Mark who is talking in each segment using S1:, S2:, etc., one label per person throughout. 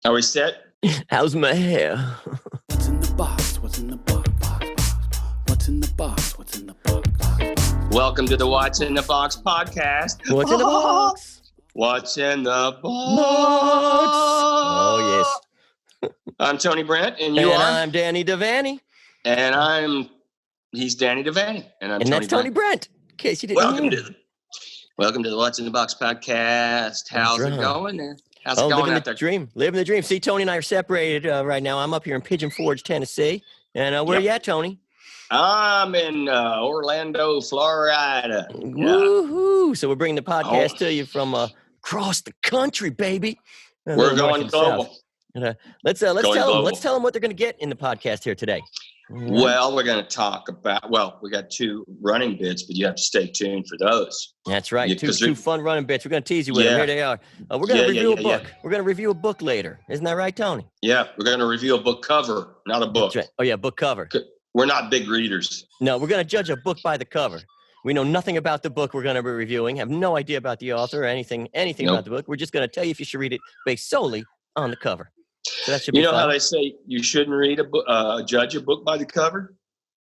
S1: Are we set?
S2: How's my hair?
S3: What's in the box? What's in the box? What's in the box? What's in the box?
S1: Welcome to the What's in the Box podcast.
S2: What's in the box?
S1: What's in the box?
S2: Oh, yes.
S1: I'm Tony Brent, and you
S2: and
S1: are?
S2: I'm Danny Devaney.
S1: And he's Danny Devaney, and I'm
S2: And that's Tony Brent, in case you didn't know.
S1: Welcome to the What's in the Box podcast. How's it going there? How's it going
S2: living
S1: out
S2: the
S1: there?
S2: dream. Living the dream. See, Tony and I are separated right now. I'm up here in Pigeon Forge, Tennessee. And where are you at, Tony?
S1: I'm in Orlando, Florida. Yeah.
S2: Woohoo! So we're bringing the podcast to you from across the country, baby.
S1: We're going global.
S2: Let's tell them what they're going to get in the podcast here today.
S1: Well, we're going to talk about, we got two running bits, but you have to stay tuned for those.
S2: That's right. Two fun running bits. We're going to tease you with them. Here they are. We're going to review a book. We're going to review a book later. Isn't that right, Tony?
S1: Yeah, we're going to review a book cover, not a book.
S2: That's right. Oh, yeah, book cover.
S1: We're not big readers.
S2: No, we're going to judge a book by the cover. We know nothing about the book we're going to be reviewing, have no idea about the author or anything about the book. We're just going to tell you if you should read it based solely on the cover. So that should be fun.
S1: How they say you shouldn't read a book, judge a book by the cover?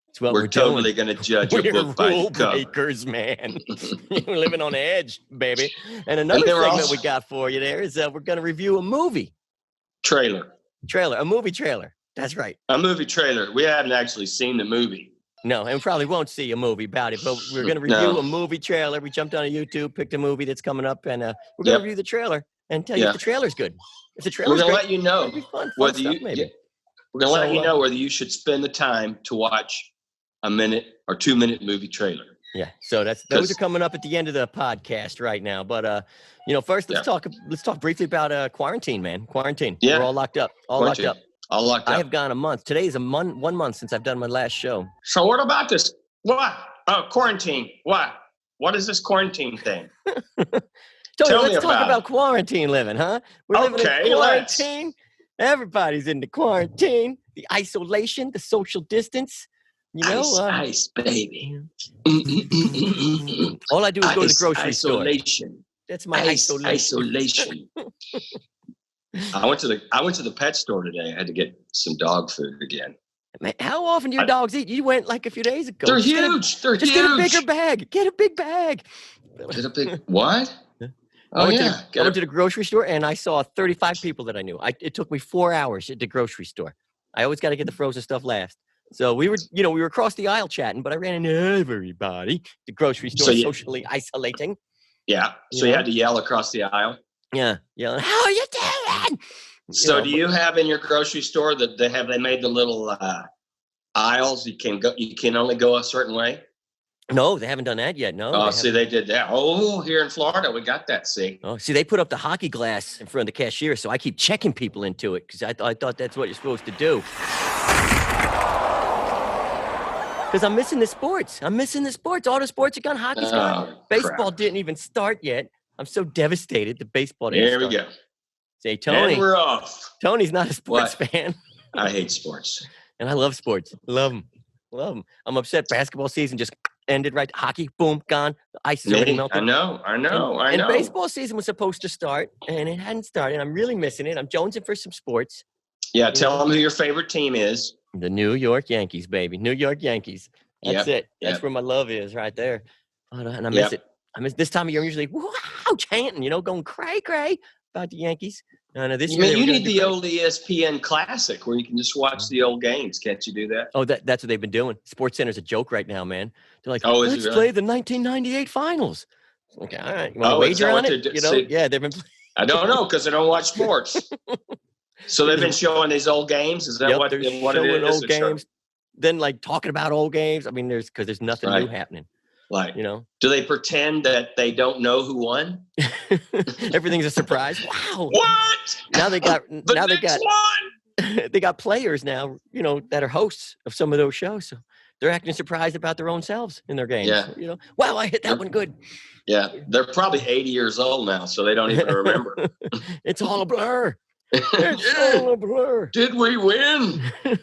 S2: That's what
S1: we're totally going to judge a book by the cover.
S2: We're breakers, man. You're living on the edge, baby. And another segment we got for you there is we're going to review a movie.
S1: Trailer.
S2: A movie trailer. That's right.
S1: A movie trailer. We haven't actually seen the movie.
S2: No, and we probably won't see a movie about it, but we're going to review a movie trailer. We jumped on YouTube, picked a movie that's coming up, and we're going to review the trailer and tell you if the trailer's good. If the trailer's
S1: we're going to let you know whether
S2: we're going
S1: to let you know whether you should spend the time to watch a minute or 2 minute movie trailer.
S2: Yeah, so those are coming up at the end of the podcast right now. But first let's talk briefly about quarantine, man. Quarantine. Yeah. We're all locked up. Locked up.
S1: All locked up.
S2: I have gone a month. Today is 1 month since I've done my last show.
S1: So what about this? What? Quarantine. What? What is this quarantine thing?
S2: Tony, let's talk about quarantine living, huh? We're living in quarantine. Everybody's in the quarantine. The isolation, the social distance.
S1: Ice, baby.
S2: All I do is go to the grocery store.
S1: Isolation.
S2: That's my
S1: isolation. I went to the pet store today. I had to get some dog food again.
S2: Man, how often do your dogs eat? You went like a few days ago.
S1: They're huge. They're huge.
S2: Get a bigger bag. Get a big bag.
S1: Get a big what?
S2: I went to the grocery store and I saw 35 people that I knew. It took me 4 hours at the grocery store. I always got to get the frozen stuff last. So we were across the aisle chatting, but I ran into everybody. The grocery store socially isolating.
S1: Yeah. So you had to yell across the aisle.
S2: Yeah. Yelling, how are you doing?
S1: So do you have in your grocery store that they made the little aisles? You can only go a certain way.
S2: No, they haven't done that yet. No.
S1: Oh, see, they did that. Oh, here in Florida, we got that. See.
S2: Oh, see, they put up the hockey glass in front of the cashier, so I keep checking people into it because I thought that's what you're supposed to do. Because I'm missing the sports. All the sports are gone. Hockey's gone. Baseball didn't even start yet. I'm so devastated that baseball didn't start.
S1: Here we go.
S2: Say, Tony.
S1: And we're off.
S2: Tony's not a sports fan.
S1: I hate sports.
S2: And I love sports. Love them. I'm upset basketball season just ended right. Hockey, boom, gone. The ice is already melted.
S1: I know.
S2: And baseball season was supposed to start, and it hadn't started. I'm really missing it. I'm jonesing for some sports.
S1: Yeah, tell them who your favorite team is.
S2: The New York Yankees, baby. New York Yankees. That's it. That's where my love is right there. And I miss it. I miss this time of year. I'm usually chanting, going cray about the Yankees. This year
S1: you need the old ESPN Classic where you can just watch the old games. Can't you do that?
S2: Oh, that's what they've been doing. SportsCenter's a joke right now, man. They're like, let's play the 1998 finals. Okay, all right. You want to wager on it? Yeah, they've been.
S1: I don't know because I don't watch sports. So they've been showing these old games. Is that what it is?
S2: Old games. Then talking about old games. I mean, there's nothing new happening.
S1: Do they pretend that they don't know who won?
S2: Everything's a surprise. Wow.
S1: What?
S2: Now they got players now, that are hosts of some of those shows. So they're acting surprised about their own selves in their games.
S1: Yeah.
S2: Wow, I hit that one good.
S1: Yeah. They're probably 80 years old now, so they don't even remember.
S2: It's all a blur. It's all a blur.
S1: Did we win? I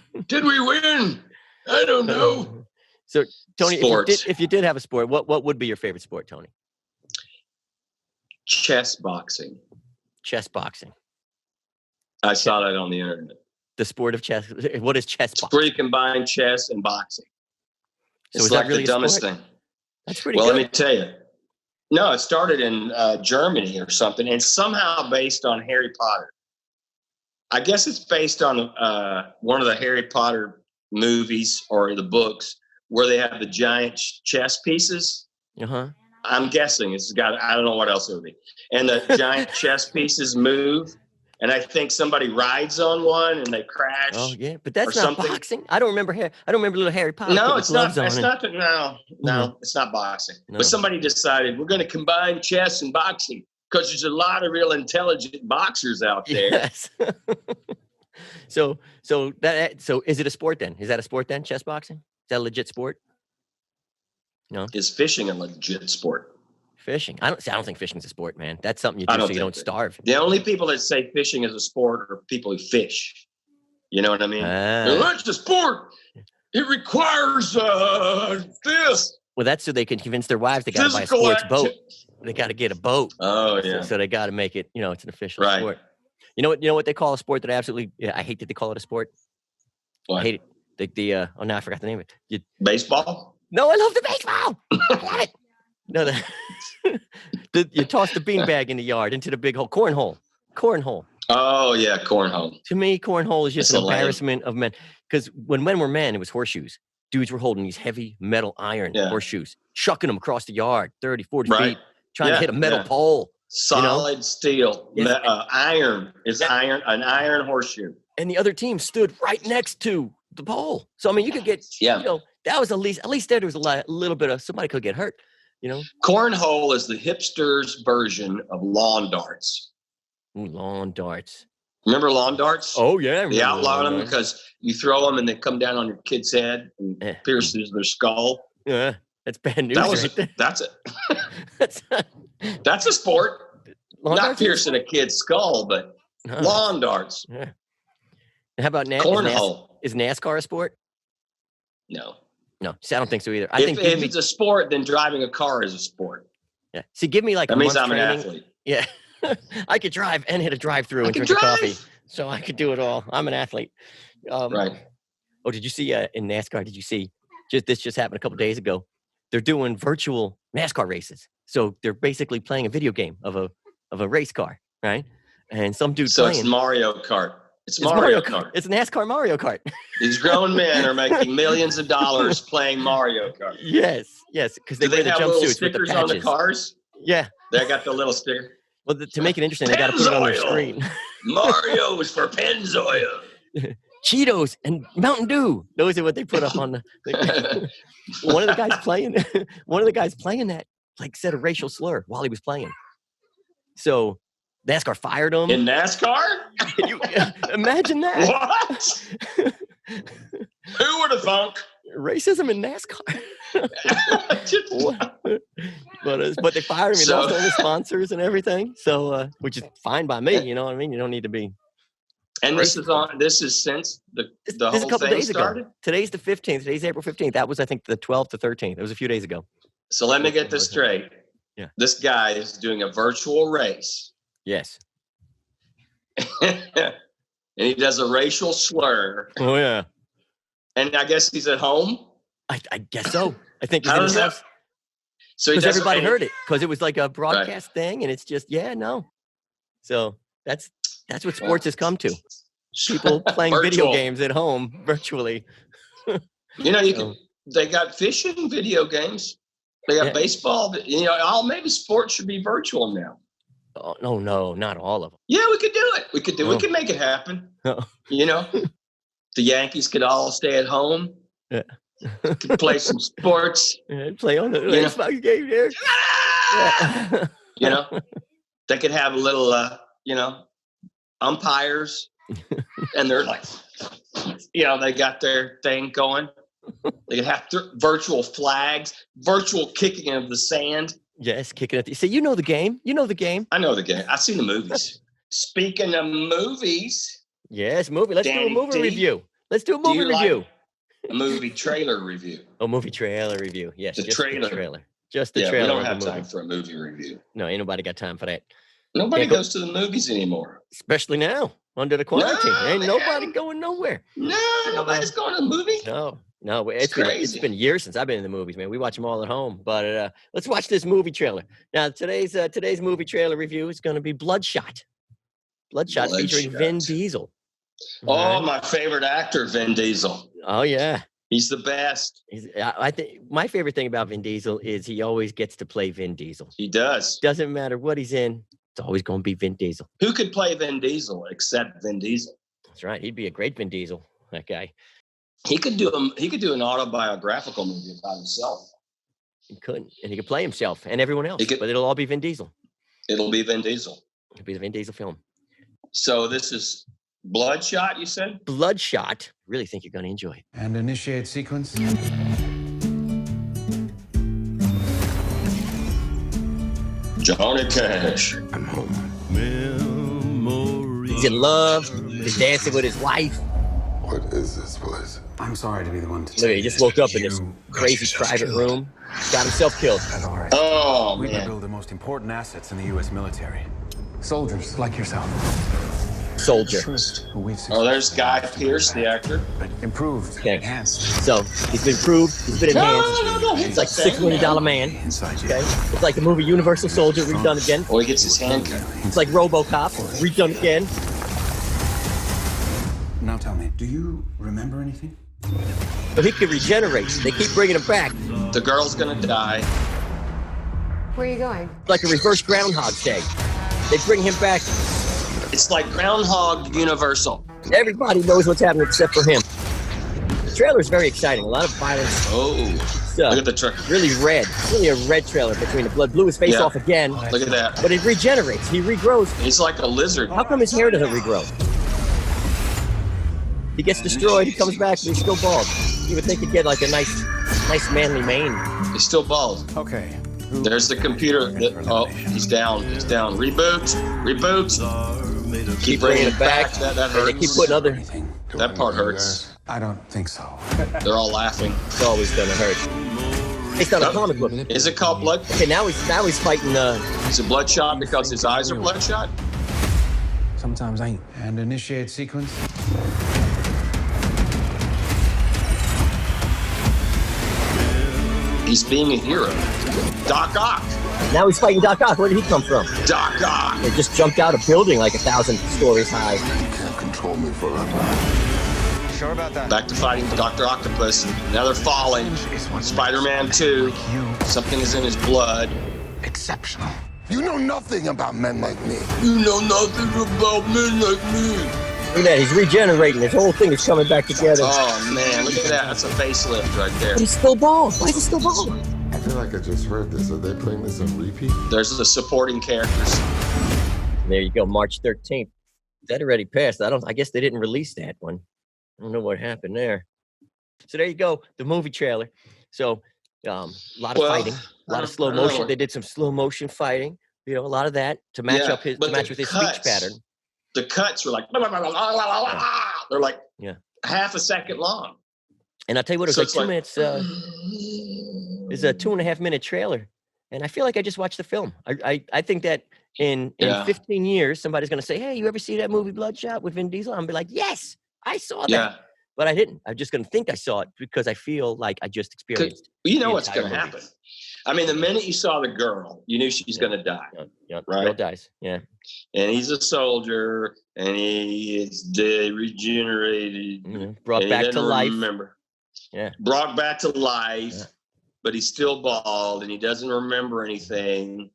S1: don't know.
S2: So, Tony, if you did have a sport, what would be your favorite sport, Tony?
S1: Chess boxing. I saw that on the internet.
S2: The sport of chess. What is chess
S1: It's
S2: boxing?
S1: where you combine chess and boxing.
S2: So
S1: It's
S2: is that
S1: like
S2: really
S1: the
S2: a
S1: dumbest
S2: sport?
S1: thing.
S2: That's pretty
S1: Well,
S2: good.
S1: let me tell you. No, it started in Germany or something, and somehow based on Harry Potter. I guess it's based on one of the Harry Potter movies or the books where they have the giant chess pieces.
S2: Uh-huh.
S1: I'm guessing it's got, I don't know what else it would be. And the giant chess pieces move. And I think somebody rides on one and they crash.
S2: Oh yeah, but that's
S1: or
S2: not
S1: something.
S2: boxing. I don't remember little Harry Potter.
S1: No,
S2: putting
S1: it's not.
S2: gloves on
S1: It's
S2: and-
S1: not. No,
S2: Mhm.
S1: it's not boxing.
S2: No.
S1: But somebody decided we're going to combine chess and boxing because there's a lot of real intelligent boxers out there.
S2: Yes. so is it a sport then? Is that a sport then? Chess boxing? Is that a legit sport? No.
S1: Is fishing a legit sport?
S2: Fishing. I don't think fishing's a sport, man. That's something you
S1: I
S2: do
S1: don't
S2: so you
S1: think
S2: don't
S1: that.
S2: starve.
S1: The only people that say fishing is a sport are people who fish. You know what I mean?
S2: Ah.
S1: That's a sport. It requires this.
S2: Well, that's so they can convince their wives they got to buy a
S1: Physical
S2: sports boat.
S1: activity.
S2: They got to get a boat.
S1: Oh
S2: So,
S1: yeah.
S2: so they got to make it. It's an official
S1: Right.
S2: sport. You know what they call a sport that I absolutely. Yeah, I hate that they call it a sport.
S1: What?
S2: I hate it. Oh no, I forgot the name of it.
S1: Baseball.
S2: No, I love the baseball. I love it. No, you toss the beanbag in the yard into the big hole. Cornhole.
S1: Oh yeah, cornhole.
S2: To me, cornhole is just
S1: That's
S2: an
S1: a lame.
S2: embarrassment of men. Because when men were men, it was horseshoes. Dudes were holding these heavy metal iron
S1: Yeah.
S2: horseshoes, chucking them across the yard, 30, 40
S1: Right.
S2: feet, trying to
S1: Yeah,
S2: hit a metal
S1: yeah.
S2: pole.
S1: Solid steel.
S2: Yes.
S1: Iron is iron. An iron horseshoe.
S2: And the other team stood right next to the pole. So, I mean, you could get,
S1: Yeah.
S2: that was at least there was a little bit of, somebody could get hurt,
S1: Cornhole is the hipsters' version of lawn darts.
S2: Ooh, lawn darts.
S1: Remember lawn darts?
S2: Oh, yeah. I
S1: They
S2: remember
S1: outlawed
S2: lawn
S1: them
S2: darts.
S1: because you throw them and they come down on your kid's head and
S2: Yeah.
S1: pierces their skull.
S2: Yeah, that's bad news
S1: That was
S2: right there.
S1: that's it.
S2: That's
S1: That's a sport.
S2: lawn
S1: Not
S2: darts is-
S1: piercing a kid's skull, but
S2: Huh.
S1: lawn darts.
S2: Yeah. How about
S1: Cornhole.
S2: Is NASCAR a sport?
S1: No.
S2: No, see, I don't think so either. I think
S1: If it's a sport, then driving a car is a sport.
S2: yeah. See, give me like
S1: That
S2: a
S1: means
S2: month's
S1: I'm an
S2: training.
S1: athlete.
S2: Yeah, I could drive and hit a drive-through
S1: I
S2: and
S1: can
S2: drink a coffee,
S1: drive.
S2: so I could do it all. I'm an athlete.
S1: Right.
S2: Oh, did you see in NASCAR? Did you see this just happened a couple days ago? They're doing virtual NASCAR races, so they're basically playing a video game of a race car, right? And some dude
S1: So
S2: playing.
S1: it's Mario Kart. It's
S2: It's
S1: Mario Kart.
S2: It's NASCAR Mario Kart.
S1: These grown men are making millions of dollars playing Mario Kart.
S2: yes, because they
S1: Do
S2: wear
S1: they
S2: the
S1: have little
S2: jumpsuits with the
S1: stickers on the
S2: patches.
S1: cars?
S2: Yeah.
S1: They got the little sticker.
S2: Well, to make it interesting, they got to put it on their
S1: Pennzoil.
S2: screen.
S1: Mario's for Pennzoil.
S2: Cheetos and Mountain Dew. Those are what they put up on the. One of the guys playing that like said a racial slur while he was playing. So NASCAR fired him.
S1: In NASCAR?
S2: You, imagine that.
S1: What? Who would have thunk?
S2: Racism in NASCAR. but they fired him. He
S1: So-
S2: lost all his sponsors and everything. So which is fine by me. You know what I mean? You don't need to be.
S1: And this is since the
S2: This
S1: whole
S2: is a couple
S1: thing
S2: days
S1: started?
S2: ago. Today's the 15th. Today's April 15th. That was, I think, the 12th to 13th. It was a few days ago.
S1: So let me get this straight.
S2: Yeah.
S1: This guy is doing a virtual race.
S2: Yes.
S1: And he does a racial slur.
S2: Oh yeah.
S1: And I guess he's at home.
S2: I guess so. I think he's
S1: How
S2: in
S1: does
S2: his
S1: that?
S2: house
S1: So he
S2: because
S1: does
S2: everybody heard it because it was like a broadcast thing, and it's just no. So that's what sports has come to. People playing video
S1: Virtual.
S2: games at home virtually.
S1: You know,
S2: So-
S1: they got fishing video games. They got
S2: Yeah.
S1: baseball. You know, maybe sports should be virtual now.
S2: Oh no, not all of them.
S1: Yeah, we could do it. We could
S2: No.
S1: make it happen.
S2: No.
S1: You know, the Yankees could all stay at home.
S2: Yeah.
S1: Could play some sports.
S2: Play on the
S1: You know.
S2: Xbox game there. Yeah.
S1: You know, they could have a little, umpires, and they're like, they got their thing going. They could have virtual flags, virtual kicking of the sand.
S2: Yes, kicking it. See, you know the game. You know the game.
S1: I know the game. I've seen the movies. Speaking of movies,
S2: Yes, movie. Let's do a
S1: Danny
S2: movie
S1: D,
S2: review. Let's do a
S1: do
S2: movie
S1: you like
S2: review.
S1: a movie trailer review.
S2: Oh, movie trailer review. Yes,
S1: The
S2: just
S1: trailer.
S2: the trailer. Just the
S1: Yeah, we
S2: trailer.
S1: don't
S2: of the
S1: have
S2: movie.
S1: time for a movie review.
S2: No, ain't nobody got time for that.
S1: Nobody
S2: Can't go-
S1: goes to the movies anymore.
S2: Especially now. under the quarantine.
S1: No,
S2: Ain't
S1: man.
S2: nobody going nowhere.
S1: No, nobody's going to the movie.
S2: No, it's been years since I've been in the movies, man. We watch them all at home. But let's watch this movie trailer. Now, today's movie trailer review is going to be Bloodshot. Bloodshot featuring Vin Diesel.
S1: Oh, my favorite actor, Vin Diesel.
S2: Oh, yeah.
S1: He's the best.
S2: I think my favorite thing about Vin Diesel is he always gets to play Vin Diesel.
S1: He does.
S2: Doesn't matter what he's in. It's always going to be Vin Diesel.
S1: Who could play Vin Diesel except Vin Diesel?
S2: That's right. He'd be a great Vin Diesel, that guy.
S1: He could do an autobiographical movie about himself.
S2: He could. And he could play himself and everyone else. But it'll all be Vin Diesel.
S1: It'll be Vin Diesel.
S2: It'll be the Vin Diesel film.
S1: So this is Bloodshot, you said?
S2: Bloodshot. Really think you're going to enjoy it.
S3: And initiate sequence.
S1: Johnny Cash.
S3: I'm home.
S2: He's in love. He's dancing with his wife.
S4: What is this place?
S3: I'm sorry to be the one to
S2: Look, he just woke up in this crazy private room. Got himself killed.
S1: Oh,
S3: we
S1: man.
S3: build the most important assets in the U.S. military. Soldiers like yourself.
S2: Soldier.
S1: Oh, there's Guy Pearce, the actor.
S3: Improved.
S2: Okay.
S3: Enhanced.
S2: So he's been improved. He's been enhanced.
S1: No.
S2: He's like $6 million man.
S3: Inside you.
S2: Okay. It's like the movie Universal Soldier redone again.
S1: Oh, he gets his hand cut.
S2: It's like RoboCop redone again.
S3: Now tell me, do you remember anything?
S2: But he can regenerate. They keep bringing him back.
S1: The girl's gonna die.
S5: Where are you going?
S2: It's like a reverse Groundhog Day. They bring him back.
S1: It's like Groundhog Universal.
S2: Everybody knows what's happening except for him. The trailer is very exciting. A lot of violence.
S1: Oh, look at the trailer.
S2: Really red. Really a red trailer between the blood. Blew his face off again.
S1: Look at that.
S2: But it regenerates. He regrows.
S1: He's like a lizard.
S2: How come his hair doesn't regrow? He gets destroyed. He comes back, but he's still bald. You would think he'd get like a nice manly mane.
S1: He's still bald.
S3: Okay.
S1: There's the computer. Oh, he's down. He's down. Reboot. Keep bringing it back. That
S2: And
S1: hurts.
S2: they keep putting other.
S1: That part hurts.
S3: I don't think so.
S1: They're all laughing.
S2: It's always gonna hurt. Based on a comic book.
S1: Is it called Blood?
S2: Okay, now he's fighting.
S1: Is it Bloodshot because his eyes are bloodshot?
S3: Sometimes I ain't. And initiate sequence.
S1: He's being a hero. Doc Ock.
S2: Now he's fighting Doc Ock. Where did he come from?
S1: Doc Ock.
S2: They just jumped out a building like 1,000 stories high.
S4: You can't control me forever.
S3: Sure about that?
S1: Back to fighting Dr. Octopus. Now they're falling. Spider-Man 2. Something is in his blood.
S3: Exceptional.
S4: You know nothing about men like me.
S1: You know nothing about men like me.
S2: Look at that. He's regenerating. His whole thing is coming back together.
S1: Oh, man. Look at that. That's a facelift right there.
S2: But he's still bald. Why is he still bald?
S4: I feel like I just heard this. Are they playing this on repeat?
S1: There's the supporting characters.
S2: There you go. March 13th. That already passed. I guess they didn't release that one. I don't know what happened there. So there you go. The movie trailer. So a lot of fighting, a lot of slow motion. They did some slow motion fighting. You know, a lot of that to match with his speech pattern.
S1: The cuts were like, they're like half a second long.
S2: And I'll tell you what, it was like 2 minutes. It's a 2.5 minute trailer. And I feel like I just watched the film. I think that in 15 years, somebody's going to say, hey, you ever see that movie Bloodshot with Vin Diesel? I'm going to be like, yes, I saw that. Yeah. But I didn't. I'm just going to think I saw it because I feel like I just experienced.
S1: You know what's going to happen. I mean, the minute you saw the girl, you knew she's going to die.
S2: Yeah,
S1: right?
S2: Girl dies. Yeah.
S1: And he's a soldier, and he is regenerated,
S2: brought back to life.
S1: Remember?
S2: Yeah.
S1: Brought back to life, but he's still bald, and he doesn't remember anything.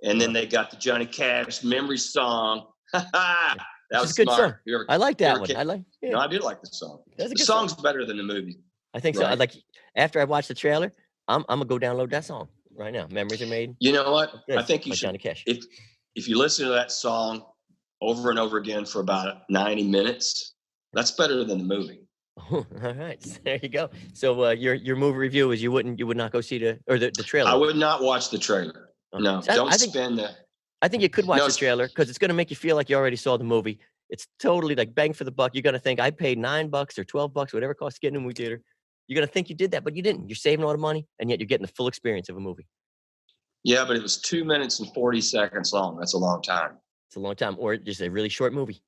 S1: And then they got the Johnny Cash memory song. That was
S2: a good
S1: smart.
S2: song. I like that one.
S1: No, I do like the song. The song's better than the movie.
S2: I think so. I like after I watch the trailer, I'm gonna go download that song right now. Memories are made.
S1: You know what? I think you should.
S2: Johnny Cash.
S1: If you listen to that song over and over again for about 90 minutes, that's better than the movie.
S2: All right, there you go. So your movie review is you would not go see the trailer.
S1: I would not watch the trailer. No, don't spend the.
S2: I think you could watch the trailer because it's going to make you feel like you already saw the movie. It's totally like bang for the buck. You're going to think I paid $9 or $12, whatever it costs to get in a movie theater. You're going to think you did that, but you didn't. You're saving all the money, and yet you're getting the full experience of a movie.
S1: Yeah, but it was 2 minutes and 40 seconds long. That's a long time.
S2: It's a long time, or just a really short movie.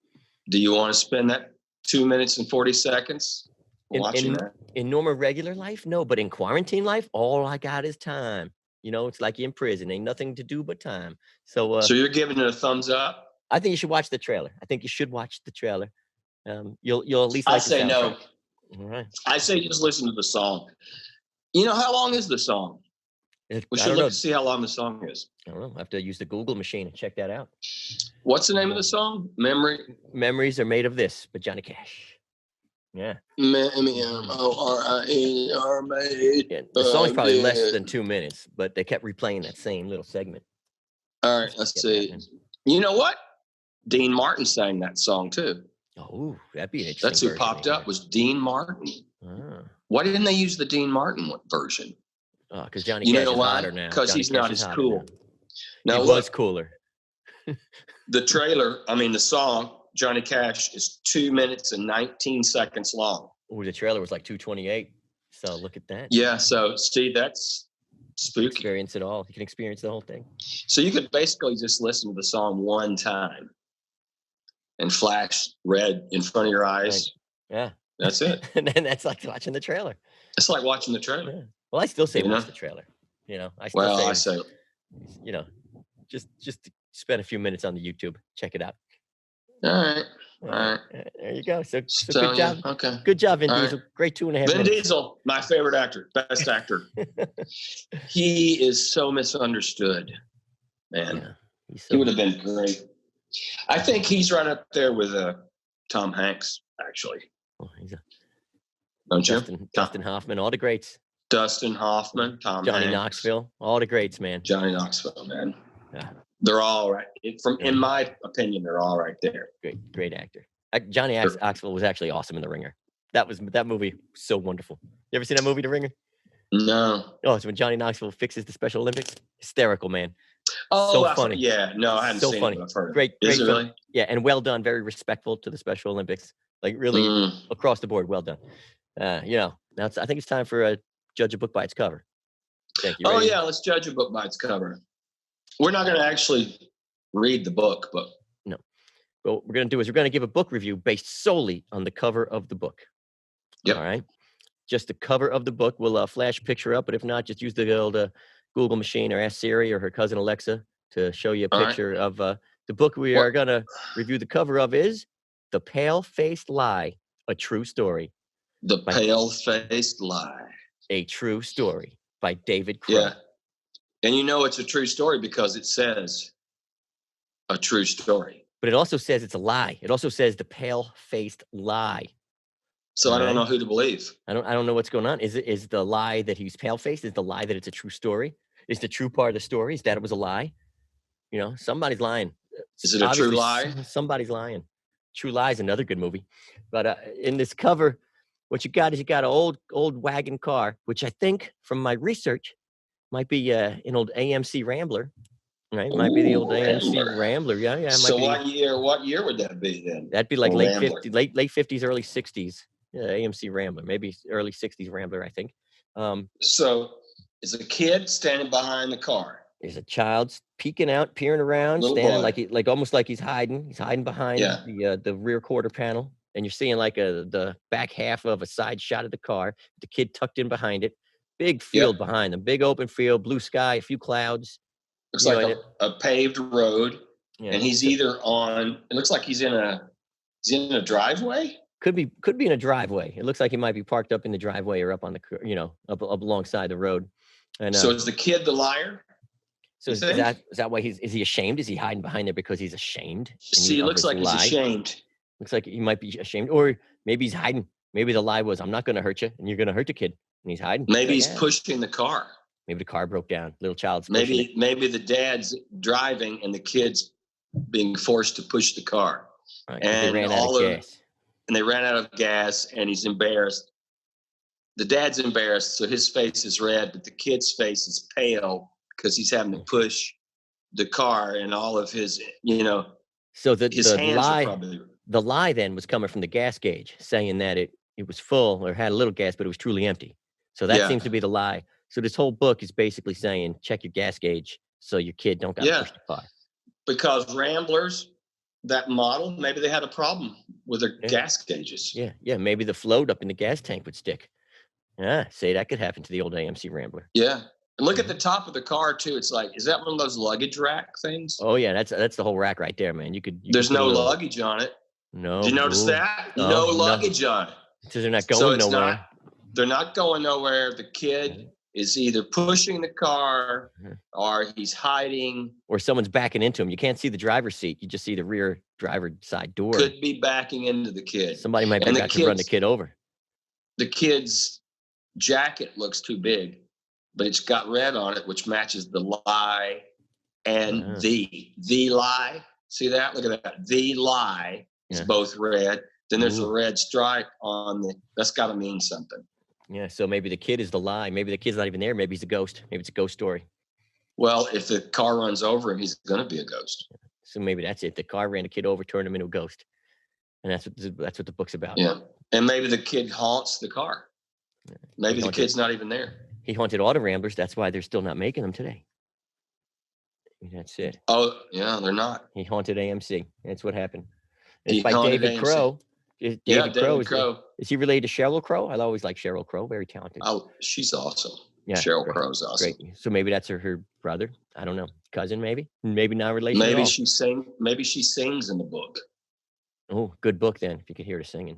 S1: Do you want to spend that 2 minutes and 40 seconds watching that?
S2: In normal regular life, no, but in quarantine life, all I got is time. It's like you're in prison. Ain't nothing to do but time. So
S1: So you're giving it a thumbs up?
S2: I think you should watch the trailer. I think you should watch the trailer. You'll at least like the
S1: I say no.
S2: soundtrack. All right.
S1: I say just listen to the song. How long is the song? We
S2: I
S1: should
S2: don't know.
S1: look to see how long the song is.
S2: I don't know. I have to use the Google machine and check that out.
S1: What's the name of the song?
S2: Memories Are Made of This by Johnny Cash. Yeah.
S1: MEMORIE
S2: Yeah, the song's probably less than 2 minutes, but they kept replaying that same little segment.
S1: All right, let's see. You know what? Dean Martin sang that song too.
S2: Oh, that'd be an interesting.
S1: That's who
S2: version
S1: popped
S2: to hear.
S1: up was Dean Martin.
S2: Ah.
S1: Why didn't they use the Dean Martin version?
S2: Oh, because Johnny
S1: You
S2: Cash
S1: know
S2: is
S1: why?
S2: hotter now.
S1: Because
S2: Johnny
S1: he's
S2: Cash
S1: not
S2: is
S1: as
S2: hotter
S1: cool.
S2: Now.
S1: Now,
S2: He
S1: look,
S2: was cooler.
S1: the trailer, the song, Johnny Cash, is 2 minutes and 19 seconds long.
S2: Oh, the trailer was like 2:28. So look at that.
S1: Yeah, so see, that's spooky.
S2: Experience it all. You can experience the whole thing.
S1: So you could basically just listen to the song one time and flash red in front of your eyes.
S2: Right. Yeah.
S1: That's it.
S2: And then that's like watching the trailer.
S1: It's like watching the trailer.
S2: Yeah. Well, I still say
S1: You
S2: watch
S1: know?
S2: the trailer. I still
S1: Well,
S2: say,
S1: I say,
S2: just spend a few minutes on the YouTube. Check it out.
S1: all right. All right.
S2: There you go. So
S1: So,
S2: good job.
S1: yeah, okay.
S2: Good job, Vin
S1: All
S2: Diesel. Great 2.5
S1: Vin
S2: minutes.
S1: Diesel, my favorite actor, best actor. He is so misunderstood, man.
S2: Yeah, he's
S1: He would have been great. I think he's right up there with Tom Hanks, actually.
S2: he's a
S1: Don't you?
S2: Dustin Hoffman, all the greats.
S1: Dustin Hoffman, Tom
S2: Johnny
S1: Hanks,
S2: Knoxville, all the greats, man.
S1: Johnny Knoxville, man.
S2: Yeah.
S1: They're all right. In my opinion, they're all right there.
S2: Great actor. Johnny Knoxville was actually awesome in The Ringer. That movie was so wonderful. You ever seen that movie, The Ringer?
S1: No.
S2: Oh, it's when Johnny Knoxville fixes the Special Olympics. Hysterical, man.
S1: Oh,
S2: So
S1: I've heard-
S2: funny.
S1: Yeah, no, I haven't
S2: So
S1: seen
S2: funny.
S1: it. But I've heard
S2: Great
S1: Is it
S2: film.
S1: really?
S2: Yeah, and well done. Very respectful to the Special Olympics. Like really across the board, well done. Now I think it's time for judge a book by its cover. Thank you.
S1: Oh
S2: Ready?
S1: yeah, let's judge a book by its cover. We're not going to actually read the book, but
S2: What we're going to do is we're going to give a book review based solely on the cover of the book.
S1: Yep.
S2: All right. Just the cover of the book. We'll flash picture up, but if not, just use the old Google machine or ask Siri or her cousin Alexa to show you a
S1: All right.
S2: picture of the book we are going to review. The cover of is The Pale-Faced Lie, A True Story.
S1: The Pale-Faced Lie.
S2: A True Story by David Crow.
S1: Yeah. And it's a true story because it says a true story.
S2: But it also says it's a lie. It also says the pale-faced lie.
S1: So I don't know who to believe.
S2: I don't know what's going on. Is the lie that he's pale-faced? Is the lie that it's a true story? Is the true part of the story is that it was a lie? Somebody's lying.
S1: Is it a true
S2: Obviously,
S1: lie?
S2: Somebody's lying. True Lie is another good movie. But in this cover, what you got is you got an old wagon car, which I think from my research might be an old AMC Rambler. Right? Might be the old AMC Rambler. Yeah. It
S1: So
S2: might be.
S1: what year would that be then?
S2: That'd be like
S1: A
S2: late
S1: Rambler.
S2: 50s, late 50s, early 60s. Yeah, AMC Rambler, maybe early 60s Rambler, I think.
S1: So is a kid standing behind the car?
S2: There's a child peeking out, peering around,
S1: Little
S2: standing
S1: boy.
S2: almost like he's hiding. He's hiding behind the rear quarter panel, and you're seeing like the back half of a side shot of the car. The kid tucked in behind it. Big field behind them, big open field, blue sky, a few clouds.
S1: Looks like a paved road, and he's either on. It looks like he's in a driveway.
S2: Could be in a driveway. It looks like he might be parked up in the driveway or up on the up alongside the road. And
S1: so is the kid the liar?
S2: So is that why is he ashamed? Is he hiding behind there because he's ashamed?
S1: See, it looks like he's ashamed.
S2: Looks like he might be ashamed, or maybe he's hiding. Maybe the lie was, "I'm not going to hurt you, and you're going to hurt the kid," and he's hiding.
S1: Maybe he's pushing the car.
S2: Maybe the car broke down. Little child's
S1: maybe the dad's driving and the kid's being forced to push the car.
S2: Right, and they ran out of gas.
S1: And they ran out of gas, and he's embarrassed. The dad's embarrassed, so his face is red, but the kid's face is pale because he's having to push the car, and all of his,
S2: So
S1: his hands are probably.
S2: The lie then was coming from the gas gauge, saying that it was full or had a little gas, but it was truly empty. So that seems to be the lie. So this whole book is basically saying, check your gas gauge so your kid don't got to push the car.
S1: Because Ramblers, that model, maybe they had a problem with their gas gauges.
S2: Yeah. Maybe the float up in the gas tank would stick. Yeah, say that could happen to the old AMC Rambler.
S1: Yeah. And look at the top of the car too. It's like, is that one of those luggage rack things?
S2: Oh yeah, that's the whole rack right there, man.
S1: There's no luggage on it.
S2: No.
S1: Did you notice that? No luggage on it.
S2: So they're not going nowhere.
S1: They're not going nowhere. The kid is either pushing the car or he's hiding.
S2: Or someone's backing into him. You can't see the driver's seat. You just see the rear driver side door.
S1: Could be backing into the kid.
S2: Somebody might be about to run the kid over.
S1: The kid's jacket looks too big, but it's got red on it, which matches the lie and the lie. See that? Look at that. The lie is both red. Then there's a red stripe on that's got to mean something.
S2: Yeah, so maybe the kid is the lie. Maybe the kid's not even there. Maybe he's a ghost. Maybe it's a ghost story.
S1: Well, if the car runs over him, he's going to be a ghost.
S2: So maybe that's it. The car ran a kid over, turned him into a ghost. And that's what the book's about.
S1: Yeah. And maybe the kid haunts the car. Maybe the kid's not even there.
S2: He haunted all the Ramblers. That's why they're still not making them today. That's it.
S1: Oh, yeah, they're not.
S2: He haunted AMC. That's what happened. It's by David Crow.
S1: David Crow.
S2: Is he related to Sheryl Crow? I always like Sheryl Crow. Very talented.
S1: Oh, she's awesome. Yeah, Sheryl Crow's awesome.
S2: Great. So maybe that's her brother. I don't know. Cousin, maybe. Maybe not related.
S1: Maybe she sings in the book.
S2: Oh, good book then. If you could hear her singing.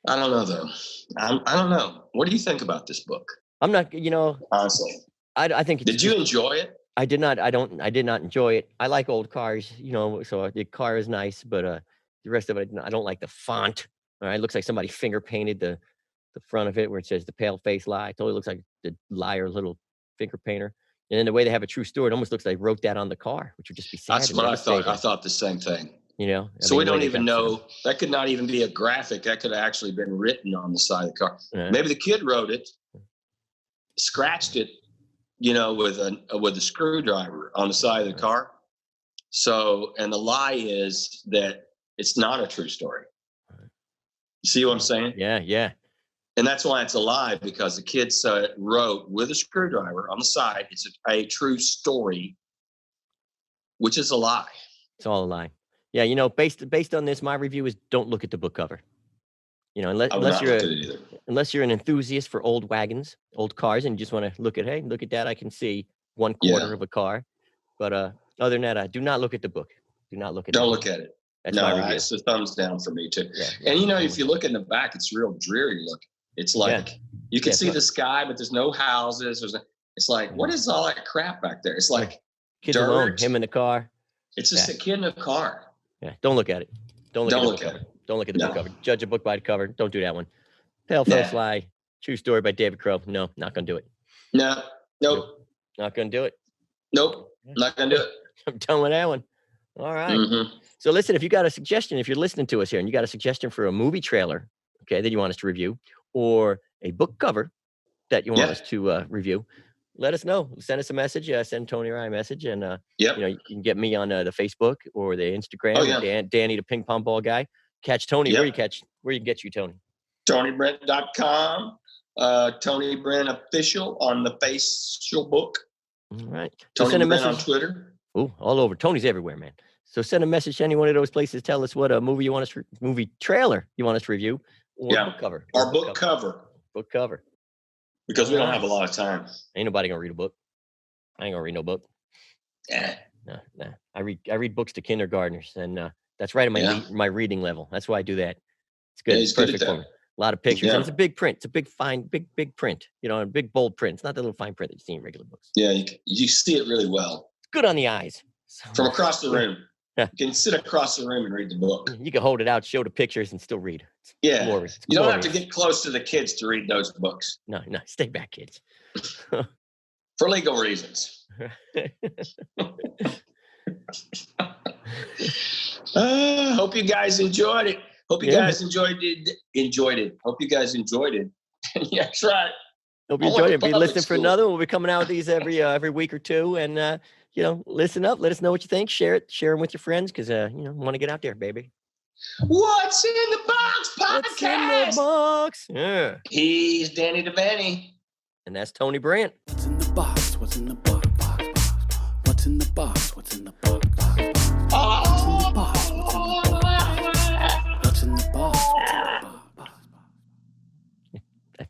S1: I don't know though. I don't know. What do you think about this book?
S2: I'm not.
S1: Honestly,
S2: I think.
S1: Did you enjoy it?
S2: I did not. I did not enjoy it. I like old cars. So the car is nice, but the rest of it, I don't like the font. All right, it looks like somebody finger painted the front of it where it says the pale face lie. It totally looks like the liar little finger painter. And then the way they have a true story, it almost looks like they wrote that on the car, which would just be sad.
S1: That's what I thought. I thought the same thing.
S2: So
S1: we don't even know. That could not even be a graphic. That could have actually been written on the side of the car. Maybe the kid wrote it, scratched it, with a screwdriver on the side of the car. So, and the lie is that it's not a true story. You see what I'm saying?
S2: Yeah.
S1: And that's why it's a lie, because the kid wrote with a screwdriver on the side, it's a true story, which is a lie.
S2: It's all a lie. Yeah, based on this, my review is don't look at the book cover. Unless you're an enthusiast for old wagons, old cars, and you just want to look at that, I can see 1/4 of a car. But other than that, do not look at the book. Don't look at it. That's my review. It's a thumbs down for me too. Yeah.
S1: And if you look in the back, it's real dreary looking. It's like you can see the sky, but there's no houses. It's like, what is all that crap back there? It's like
S2: kids alone, him in the car.
S1: It's just a kid in a car.
S2: Yeah, don't look at it. Don't look at it. Don't look at the book cover. Judge a book by the cover. Don't do that one. Pale Face Lie, true story by David Crow. No, not gonna do it.
S1: No, nope.
S2: Not gonna do it.
S1: Nope, not gonna do it.
S2: I'm done with that one. All right. Mm-hmm. So listen, if you got a suggestion, if you're listening to us here and you got a suggestion for a movie trailer, okay, that you want us to review, or a book cover that you want us to review, let us know. Send us a message. Send Tony or I a message, and you can get me on the Facebook or the Instagram. Danny, the ping pong ball guy. Catch Tony. Where you can get you, Tony?
S1: TonyBrent.com. Tony Brent official on the Facebook.
S2: All right.
S1: Tony Brent on Twitter.
S2: Oh, all over. Tony's everywhere, man. So send a message to any one of those places. Tell us what a movie you want us movie trailer you want us to review, or book cover.
S1: Or book cover.
S2: Book cover.
S1: Because we don't have a lot of time.
S2: Ain't nobody gonna read a book. I ain't gonna read no book.
S1: Yeah.
S2: No. I read books to kindergartners, and that's right at my reading level. That's why I do that. It's good. It's perfect for me. A lot of pictures. And it's a big print. It's a big, fine, big print. A big bold print. It's not the little fine print that you see in regular books.
S1: Yeah, you see it really well.
S2: It's good on the eyes.
S1: From across the room. You can sit across the room and read the book.
S2: You can hold it out, show the pictures, and still read. It's glorious.
S1: You don't have to get close to the kids to read those books.
S2: No, stay back, kids.
S1: For legal reasons. Hope you guys enjoyed it. Hope you guys enjoyed it. Hope you guys enjoyed it. Yeah, that's right.
S2: Hope you enjoyed it. Be listening for another. We'll be coming out with these every week or two, and listen up. Let us know what you think. Share them with your friends, because want to get out there, baby.
S1: What's in the box podcast?
S2: What's in the box? Yeah.
S1: He's Danny Devaney,
S2: and that's Tony Brent.
S3: What's in the box? What's in the box? What's in the box? What's in the box? What's in the box? What's in the box?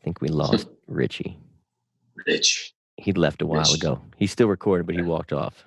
S2: think we lost Richie.
S1: Rich.
S2: He left a while
S1: Rich.
S2: ago. He's still recording, but he walked off.